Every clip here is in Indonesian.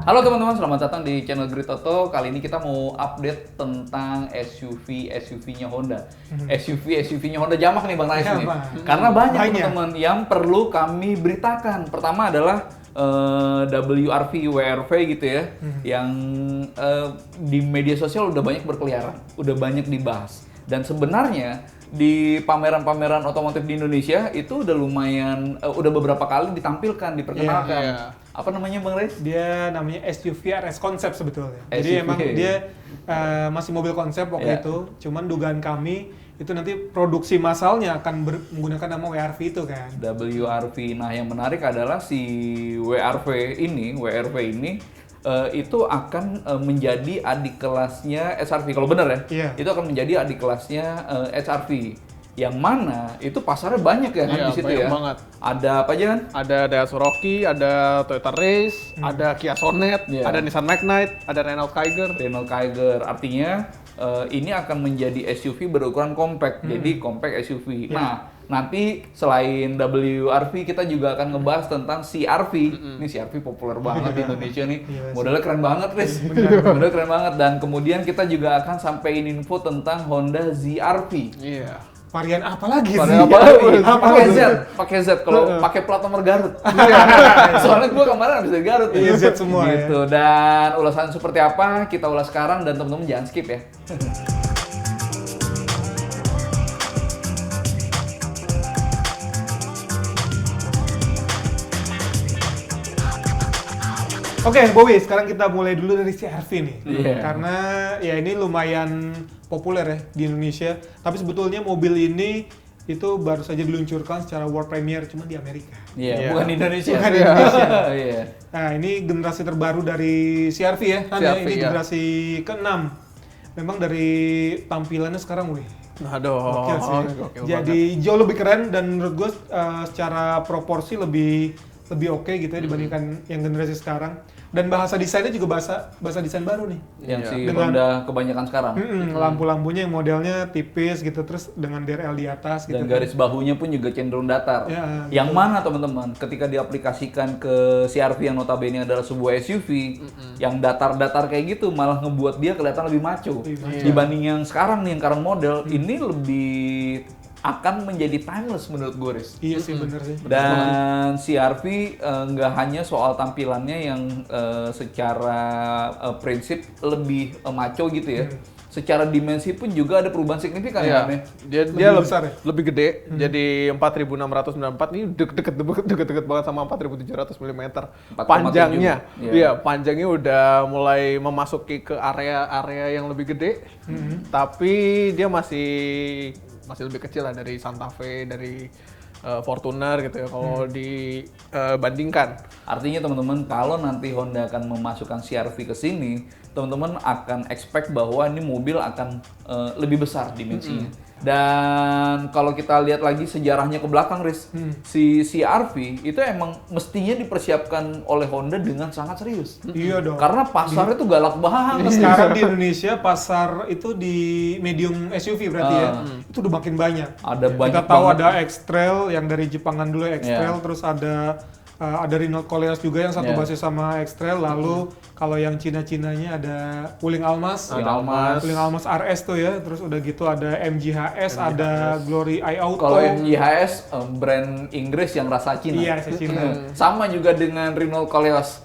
Halo teman-teman, selamat datang di channel Grit Auto. Kali ini kita mau update tentang SUV-nya Honda. SUV-nya Honda jamak nih Bang Rais nih. Karena banyak teman-teman yang perlu kami beritakan. Pertama adalah WRV, WRV gitu ya, yang di media sosial udah banyak berkeliaran, udah banyak dibahas. Dan sebenarnya di pameran-pameran otomotif di Indonesia itu udah lumayan, udah beberapa kali ditampilkan, diperkenalkan. Iya. Apa namanya Bang Rais? Dia namanya SUV RS konsep sebetulnya. SUV. Jadi emang dia masih mobil konsep waktu itu. Cuman dugaan kami itu nanti produksi massalnya akan menggunakan nama WRV itu kan. WRV. Nah, yang menarik adalah si WRV ini itu akan menjadi adik kelasnya SRV. Kalau benar ya, Iya. itu akan menjadi adik kelasnya SRV. Yang mana itu pasarnya banyak ya kan Iya, di situ banyak ya. banget. Ada apa aja kan? Ada Daihatsu Rocky, ada Toyota Race, ada Kia Sonet, Iya. ada Nissan Magnite, ada Renault Kiger. Renault Kiger. Artinya ini akan menjadi SUV berukuran compact. Jadi compact SUV. Nah, nanti selain WRV kita juga akan ngebahas tentang CR-V. Ini CR-V populer banget di Indonesia nih. Iya, Modelnya keren banget, Riz. Modelnya keren banget. Dan kemudian kita juga akan sampein info tentang Honda ZR-V. Iya. Varian apa lagi Varian sih? apa lagi? Apa Pakai lagi? Z, pakai Z. Kalau pakai plat nomor Garut. Soalnya gua kemarin habis dari Garut. Iya, Z semua gitu. Dan ulasan seperti apa kita ulas sekarang dan teman-teman jangan skip ya. Oke, Bowie, sekarang kita mulai dulu dari CR-V nih. Iya. Karena ya ini lumayan populer ya di Indonesia. Tapi sebetulnya mobil ini itu baru saja diluncurkan secara world premiere cuma di Amerika. Iya, bukan di Indonesia. Bukan di Indonesia. Iya. Nah, ini generasi terbaru dari CR-V ya. Han, ya? CR-V, Ini ya. generasi ke-6. Memang dari tampilannya sekarang, wih. Aduh, Gokil sih. gokil Jadi jauh lebih keren dan menurut gue secara proporsi lebih oke gitu ya dibandingkan yang generasi sekarang. Dan bahasa desainnya juga bahasa desain baru nih. Yang Iya. si Dengan- Honda kebanyakan sekarang. Lampu-lampunya yang modelnya tipis gitu, terus dengan DRL di atas gitu. Dan garis bahunya pun juga cenderung datar. Ya, Yang mana teman-teman, ketika diaplikasikan ke CR-V yang notabene adalah sebuah SUV, yang datar-datar kayak gitu malah ngebuat dia kelihatan lebih maco. Lebih maco. Dibanding yang sekarang nih, yang current model, ini lebih akan menjadi timeless menurut gue, Riz. Iya sih, bener sih. Dan CR-V nggak hanya soal tampilannya yang secara prinsip lebih maco gitu ya. Secara dimensi pun juga ada perubahan signifikan Iya. ya. Dia Lebih besar ya? lebih gede. Jadi 4694 ini deket-deket banget sama 4700 mm. 4,7. Panjangnya, Iya. iya, panjangnya udah mulai memasuki ke area-area yang lebih gede. Tapi dia masih lebih kecil lah dari Santa Fe, dari Fortuner gitu ya kalau dibandingkan. Artinya teman-teman, kalau nanti Honda akan memasukkan CR-V ke sini, teman-teman akan expect bahwa ini mobil akan lebih besar dimensinya. Dan kalau kita lihat lagi sejarahnya ke belakang, Riz, si CR-V itu emang mestinya dipersiapkan oleh Honda dengan sangat serius. Iya dong. Karena pasarnya tuh galak banget. Sekarang di Indonesia pasar itu di medium SUV berarti ya. Itu udah makin banyak. Ada banyak Kita tahu banget. ada X-Trail yang dari Jepangan dulu X-Trail, Iya. terus ada Renault Koleos juga yang satu Iya. basis sama X-Trail. Lalu kalau yang Cina-Cinanya ada Wuling Almas. Wuling Almas. Wuling Almas RS tuh ya. Terus udah gitu ada MGHS, ada Glory iAuto. Kalau MGHS brand Inggris yang rasa Cina. Iya, rasa Cina. Sama juga dengan Renault Koleos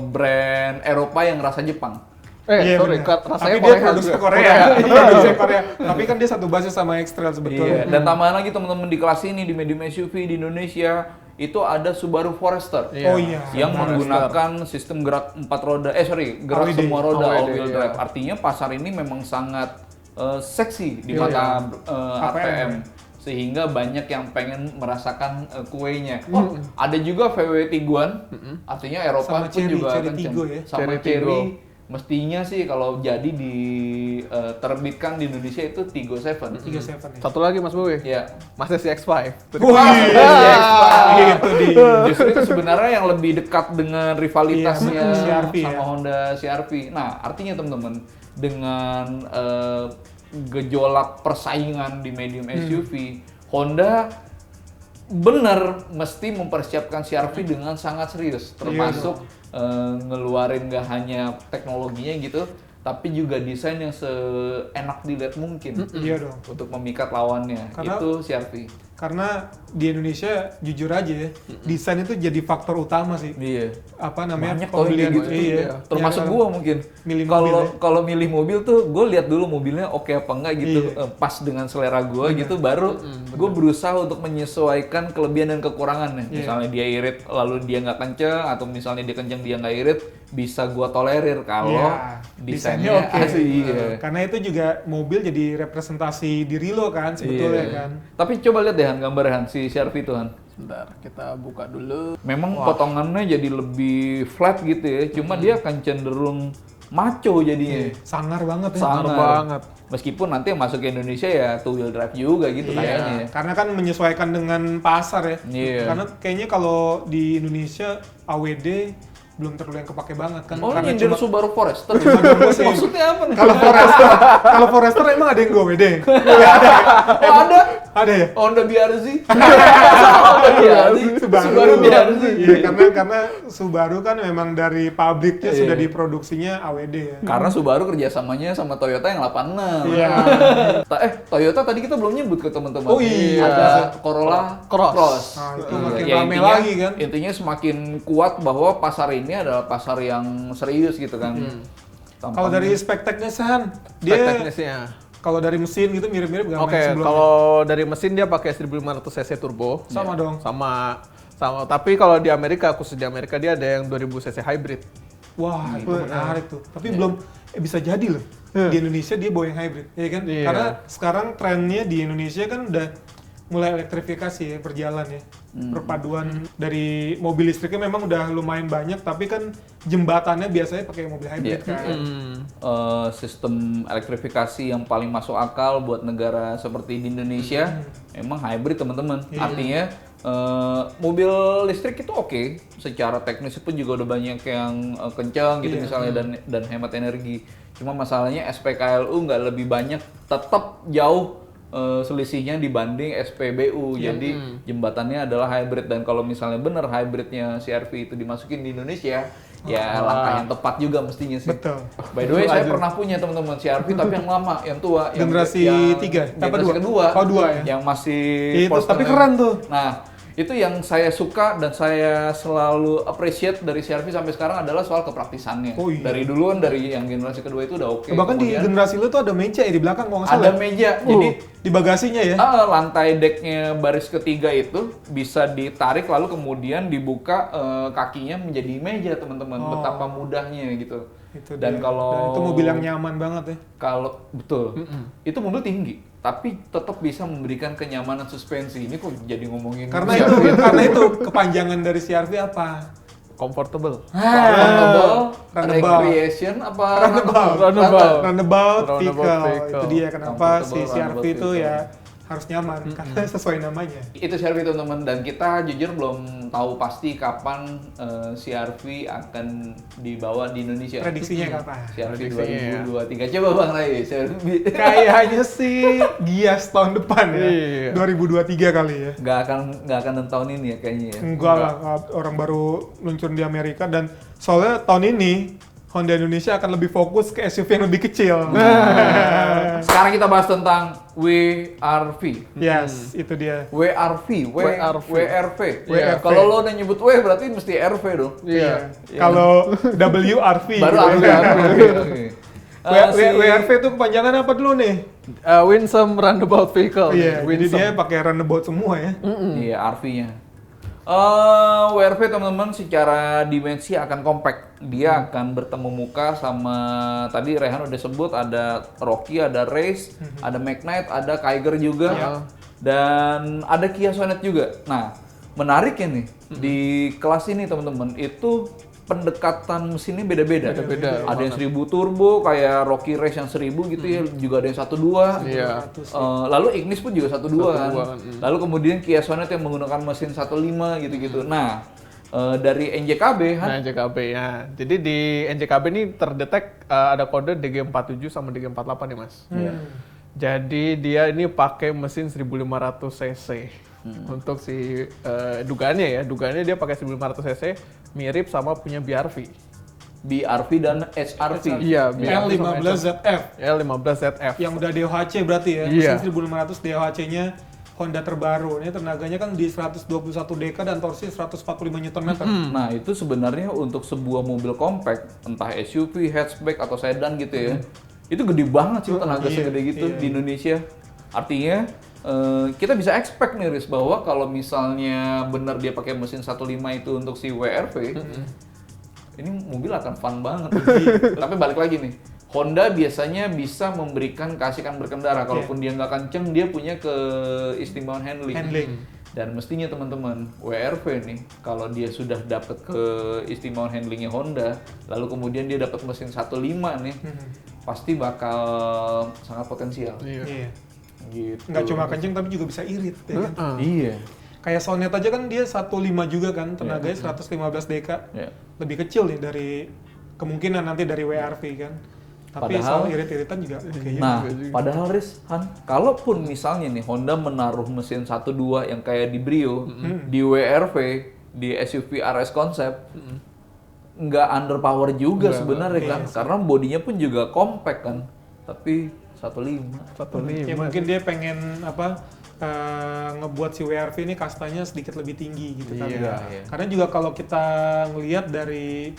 brand Eropa yang rasa Jepang. Iya, Sorry, benar. rasanya Tapi dia Korea produksi juga. Korea. Iya, produksi Korea. Tapi kan dia satu basis sama X-Trail sebetulnya. Iya. Dan tambahan lagi teman-teman di kelas ini di medium SUV di Indonesia itu ada Subaru Forester. Iya. Oh iya. Yang Forester. menggunakan sistem gerak 4 roda, gerak AWD. semua roda AWD, all-wheel iya. drive. Artinya pasar ini memang sangat seksi di Iya, mata iya. APM. sehingga banyak yang pengen merasakan kuenya. Oh, ada juga VW Tiguan, artinya Eropa Sama pun Chery, juga Chery kenceng. Tiggo ya. Sama Chery Chery, Tiggo. mestinya sih kalau jadi terbitkan di Indonesia itu Tiggo 7. 37 ya. Satu lagi Mas Bowie. Ya. Mazda CX-5. Wih, itu di Justru itu sebenarnya yang lebih dekat dengan rivalitasnya Iya, CR-V sama ya. Honda CR-V. Nah, artinya teman-teman dengan gejolak persaingan di medium SUV, Honda benar mesti mempersiapkan CR-V dengan sangat serius, termasuk ngeluarin gak hanya teknologinya gitu, tapi juga desain yang seenak dilihat mungkin Iya dong. untuk memikat lawannya. Karena- Itu CR-V. Karena di Indonesia jujur aja ya, desain itu jadi faktor utama sih. Iya. Apa namanya? Banyak tuh yang pembelian gitu. iya. Termasuk Yang gua mungkin. milih mobil Kalau ya. kalau milih mobil tuh gue lihat dulu mobilnya oke apa enggak gitu, Iya. pas dengan selera gua gitu, baru gue berusaha untuk menyesuaikan kelebihan dan kekurangannya. Iya. Misalnya dia irit lalu dia nggak kenceng, atau misalnya dia kenceng dia nggak irit, bisa gua tolerir kalau Iya, desainnya oke. asli. Iya. Karena itu juga mobil jadi representasi diri lo kan sebetulnya Iya. kan. Tapi coba lihat deh Han, gambar Han si CR-V itu Han. Bentar, kita buka dulu. Memang potongannya jadi lebih flat gitu ya, cuma dia akan cenderung maco jadinya. Sangar banget ya. Sangar banget. Meskipun nanti yang masuk ke Indonesia ya two wheel drive juga gitu Iya, kayaknya ya. karena kan menyesuaikan dengan pasar ya. Iya. Karena kayaknya kalau di Indonesia AWD belum terlalu yang kepake banget kan. Oh, Karena nyindir cuma Subaru Forester. sih. Maksudnya apa nih? kalau Forester emang ada yang gue WD. Oh, ada Ada ya? Honda BRZ. Honda BRZ. Subaru BRZ. Iya, karena Subaru kan memang dari pabriknya sudah diproduksinya AWD ya. Karena Subaru kerjasamanya sama Toyota yang 86. Iya. Toyota tadi kita belum nyebut ke teman-teman. Oh iya. Ada Corolla Cross. Nah, itu Iya, makin ya rame intinya- lagi kan. Intinya semakin kuat bahwa pasar ini adalah pasar yang serius gitu kan. Kalau dari spek teknisnya, dia Teknisnya. kalau dari mesin gitu mirip-mirip gak Oke, sebelumnya? kalau dari mesin dia pakai 1500 cc turbo. Sama dong. Sama. Tapi kalau di Amerika, khusus di Amerika dia ada yang 2000 cc hybrid. Wah, itu menarik tuh. Tapi belum bisa jadi loh. Di Indonesia dia bawa yang hybrid, ya kan? Iya. Karena sekarang trennya di Indonesia kan udah mulai elektrifikasi ya, berjalan ya. Perpaduan dari mobil listriknya memang udah lumayan banyak, tapi kan jembatannya biasanya pakai mobil hybrid Iya. kan. Sistem elektrifikasi yang paling masuk akal buat negara seperti di Indonesia emang hybrid teman-teman. Artinya mobil listrik itu oke, secara teknis pun juga udah banyak yang kencang gitu misalnya dan hemat energi. Cuma masalahnya SPKLU nggak lebih banyak, tetap jauh selisihnya dibanding SPBU. Jadi jembatannya adalah hybrid, dan kalau misalnya bener hybridnya CR-V itu dimasukin di Indonesia, ya langkah yang tepat juga mestinya sih. Betul. By the way, saya pernah punya teman-teman CR-V tapi yang lama, yang tua, Generasi yang 3, apa generasi dua? kedua. Oh, dua ya? Yang masih Itu, Porsche tapi ya. keren tuh. Nah, itu yang saya suka dan saya selalu appreciate dari CR-V sampai sekarang adalah soal kepraktisannya. Oh, iya. Dari duluan, dari yang generasi kedua itu udah oke. Bahkan di Kemudian generasi lu tuh ada meja ya di belakang kalau nggak salah. ada meja, jadi di bagasinya ya. lantai decknya baris ketiga itu bisa ditarik lalu kemudian dibuka, kakinya menjadi meja teman-teman. Betapa mudahnya gitu. Itu Dan dia. kalau Dan itu mobil yang nyaman banget ya. Kalau betul, itu mobil tinggi, tapi tetap bisa memberikan kenyamanan suspensi. Ini kok jadi ngomongin Karena CR-V? karena itu kepanjangan dari CR-V apa? Comfortable. Comfortable, Runabout. recreation apa? Runabout. Runabout. Runabout Runabout vehicle. vehicle. Itu dia kenapa si Comfortable CR-V runabout itu vehicle. ya harus nyaman karena sesuai namanya. Itu CR-V teman-teman, dan kita jujur belum tahu pasti kapan CR-V akan dibawa di Indonesia. Prediksinya kapan? CR-V Prediksinya. 2023. Coba Bang Ray, CR-V. Kayaknya sih Gias tahun depan ya. Iya. 2023 kali ya. Nggak akan tahun ini ya kayaknya ya. Enggak lah, orang baru luncur di Amerika, dan soalnya tahun ini Honda Indonesia akan lebih fokus ke SUV yang lebih kecil. Sekarang kita bahas tentang WRV. Yes, itu dia. WRV. WRV. Iya. Kalau lo udah nyebut W berarti mesti RV dong. Iya. Kalau WRV. Baru gitu RV. ya. Oke. WRV itu kepanjangan apa dulu nih? Winsome Roundabout Vehicle. Iya, jadi Winsome. dia pakai runabout semua ya. Iya, RV-nya. WRV teman-teman secara dimensi akan compact. Dia akan bertemu muka sama tadi Rehan udah sebut ada Rocky, ada Race, ada Magnite, ada Kiger juga. Dan ada Kia Sonet juga. Nah, menariknya nih di kelas ini teman-teman itu pendekatan mesinnya beda-beda. Ada yang 1000 turbo kayak Rocky Race yang 1000 gitu ya, juga ada yang 12. Iya. Lalu Ignis pun juga 12 kan. Lalu kemudian Kia Sonet yang menggunakan mesin 15 gitu-gitu. Nah, dari NJKB Nah, NJKB ya. Jadi di NJKB ini terdetek ada kode DG47 sama DG48 nih, Mas. Jadi dia ini pakai mesin 1500 cc. Untuk si dugaannya dia pakai 1500 cc mirip sama punya BRV dan HRV. Iya, L15ZF. L15ZF. Yang udah DOHC berarti ya. Iya. Mesin 1500 DOHC-nya Honda terbaru. Ini tenaganya kan di 121 dk dan torsi 145 Nm. Nah, itu sebenarnya untuk sebuah mobil compact, entah SUV, hatchback atau sedan gitu ya. Itu gede banget sih tenaga segede gitu di Indonesia. Artinya kita bisa expect nih Riz bahwa kalau misalnya benar dia pakai mesin 1.5 itu untuk si WRV, ini mobil akan fun banget. Tapi balik lagi nih, Honda biasanya bisa memberikan keasikan berkendara. Kalaupun dia nggak kenceng, dia punya keistimewaan handling. Dan mestinya teman-teman, WRV nih, kalau dia sudah dapat keistimewaan handlingnya Honda, lalu kemudian dia dapat mesin 1.5 nih, pasti bakal sangat potensial. Iya. Gitu. Nggak cuma kenceng tapi juga bisa irit ya kan? Iya. Kayak Sonet aja kan dia 1.5 juga kan, tenaganya 115 dk. Lebih kecil nih dari kemungkinan nanti dari WRV kan. Tapi Padahal- soal irit-iritan juga oke ya. Nah, padahal Riz, kalaupun misalnya nih Honda menaruh mesin 1.2 yang kayak di Brio, di WRV, di SUV RS Concept, nggak underpower juga sebenarnya kan, karena bodinya pun juga compact kan, tapi 1.5. Ya mungkin dia pengen ngebuat si WRV ini kastanya sedikit lebih tinggi gitu kan. Iya. Karena juga kalau kita ngelihat dari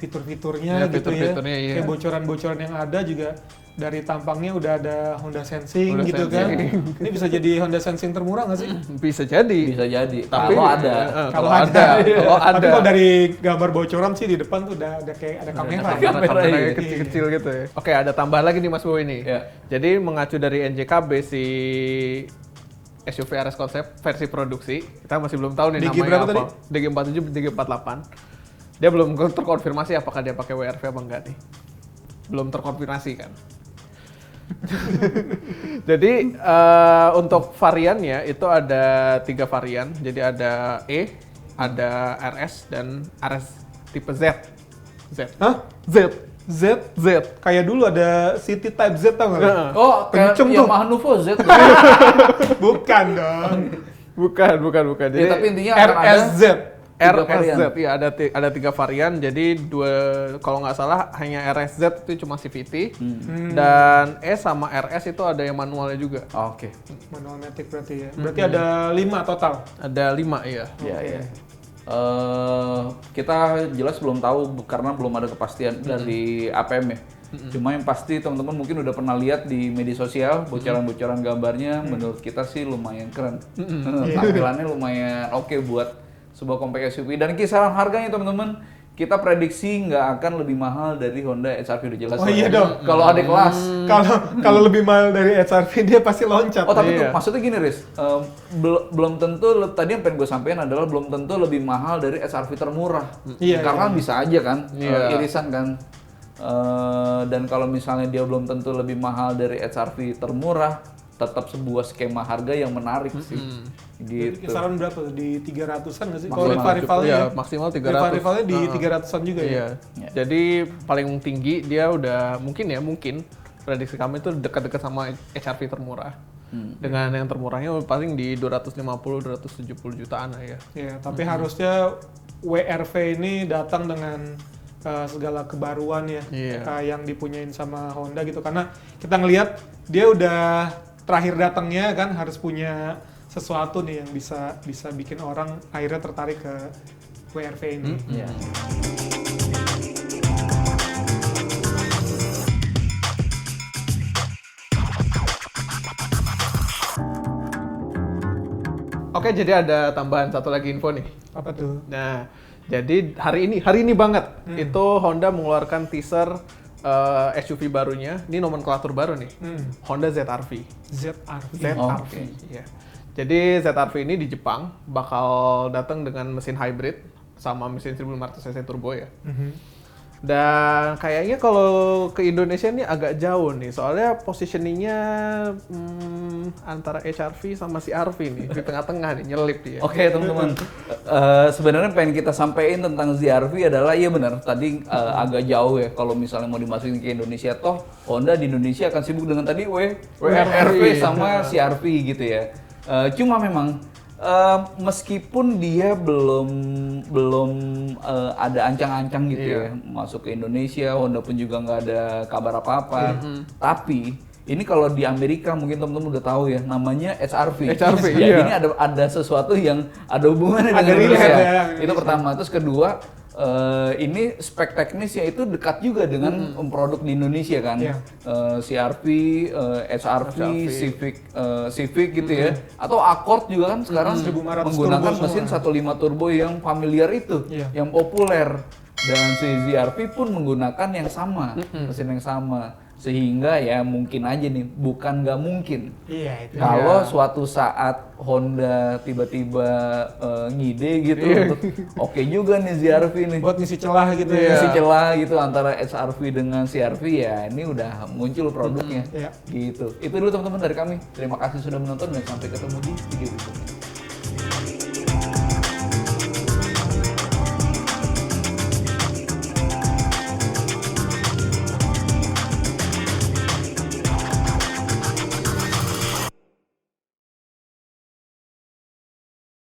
fitur-fiturnya gitu fitur-fiturnya, ya, kayak bocoran-bocoran yang ada juga dari tampangnya udah ada Honda Sensing Honda gitu Sensing. kan. Ini bisa jadi Honda Sensing termurah nggak sih? Bisa jadi. Bisa jadi. Tapi Kalau ada. Kalau ada. Tapi kalau dari gambar bocoran sih di depan tuh udah ada kayak ada kamera. Kamera iya. kecil-kecil gitu ya. Oke, ada tambahan lagi nih Mas Bowo ini. Ya. Jadi mengacu dari NJKB si SUV RS Concept versi produksi, kita masih belum tahu nih DG namanya berapa apa. tadi? DG47, DG48. Dia belum terkonfirmasi apakah dia pakai WRV apa enggak nih. Belum terkonfirmasi kan. Jadi untuk variannya itu ada 3 varian. Jadi ada E, ada RS dan RS tipe Z. Hah? Z. Z? Kayak dulu ada City Type Z tau nggak? lu? Oh, kayak Kenceng tuh. Yamaha Nuvo Z. Bukan dong. Bukan. Jadi Tapi intinya akan ada RSZ. tiga varian. RSZ, iya ada 3 varian. Jadi kalau nggak salah hanya RSZ itu cuma CVT dan E sama RS itu ada yang manualnya juga. Oke. Manual matic berarti ya. Berarti ada 5 total. Ada 5 iya. Iya. Kita jelas belum tahu karena belum ada kepastian dari APM ya. Cuma yang pasti teman-teman mungkin udah pernah lihat di media sosial bocoran-bocoran gambarnya. Menurut kita sih lumayan keren. Tampilannya lumayan oke buat sebuah compact SUV, dan kisaran harganya teman-teman kita prediksi nggak akan lebih mahal dari Honda HR-V udah jelas. Oh iya dong. Kalau ada kelas. Kalau lebih mahal dari HR-V dia pasti loncat. Oh tapi tuh, Iya. maksudnya gini Riz, belum tentu, tadi yang pengen gue sampaikan adalah belum tentu lebih mahal dari HR-V termurah. Iya, Karena iya. bisa aja kan, Iya. irisan kan. Dan kalau misalnya dia belum tentu lebih mahal dari HR-V termurah, tetap sebuah skema harga yang menarik sih. Jadi Gitu. kisaran berapa tuh? Di 300-an nggak sih? Maksimal, Kalau rival-rivalnya Iya, ya? maksimal 300. Rival-rivalnya di 300-an juga ya? Iya. Ya. Jadi paling tinggi dia udah mungkin prediksi kami itu dekat-dekat sama HR-V termurah. Dengan yang termurahnya paling di 250-270 jutaan lah ya. Iya, tapi harusnya WRV ini datang dengan segala kebaruan ya, Iya. yang dipunyain sama Honda gitu. Karena kita ngelihat dia udah terakhir datangnya kan harus punya sesuatu nih yang bisa bikin orang akhirnya tertarik ke WRV ini. Iya. Oke, Oke, jadi ada tambahan satu lagi info nih. Apa tuh? Nah, jadi hari ini banget itu Honda mengeluarkan teaser SUV barunya. Ini nomenklatur baru nih. Honda ZR-V. ZR-V. ZR-V. Iya. Jadi ZR-V ini di Jepang bakal datang dengan mesin hybrid sama mesin 1500 cc turbo ya. Dan kayaknya kalau ke Indonesia ini agak jauh nih, soalnya positioningnya antara HR-V sama CR-V nih, di tengah-tengah nih, nyelip dia. Oke teman-teman, sebenarnya pengen kita sampaikan tentang ZR-V adalah, iya benar, tadi agak jauh ya kalau misalnya mau dimasukin ke Indonesia, toh Honda di Indonesia akan sibuk dengan tadi WR-V sama CR-V gitu ya. Cuma memang meskipun dia belum ada ancang-ancang gitu ya masuk ke Indonesia, Honda pun juga nggak ada kabar apa-apa. Tapi ini kalau di Amerika mungkin teman-teman udah tahu ya, namanya HR-V. Ya, ini ada sesuatu yang ada hubungannya dengan Indonesia. Itu pertama. Terus kedua, ini spek teknisnya itu dekat juga dengan produk di Indonesia kan. CR-V, HR-V, Civic gitu ya. Atau Accord juga kan sekarang menggunakan mesin 1.5 turbo yang familiar itu, yang populer. Dan si ZR-V pun menggunakan yang sama, mesin yang sama. Sehingga ya mungkin aja nih, bukan nggak mungkin. Kalau suatu saat Honda tiba-tiba ngide gitu, oke juga nih ZR-V nih. Buat ngisi celah gitu ya. Ngisi celah gitu antara HR-V dengan CR-V, ya ini udah muncul produknya. Gitu. Itu dulu teman-teman dari kami. Terima kasih sudah menonton dan sampai ketemu di video berikutnya.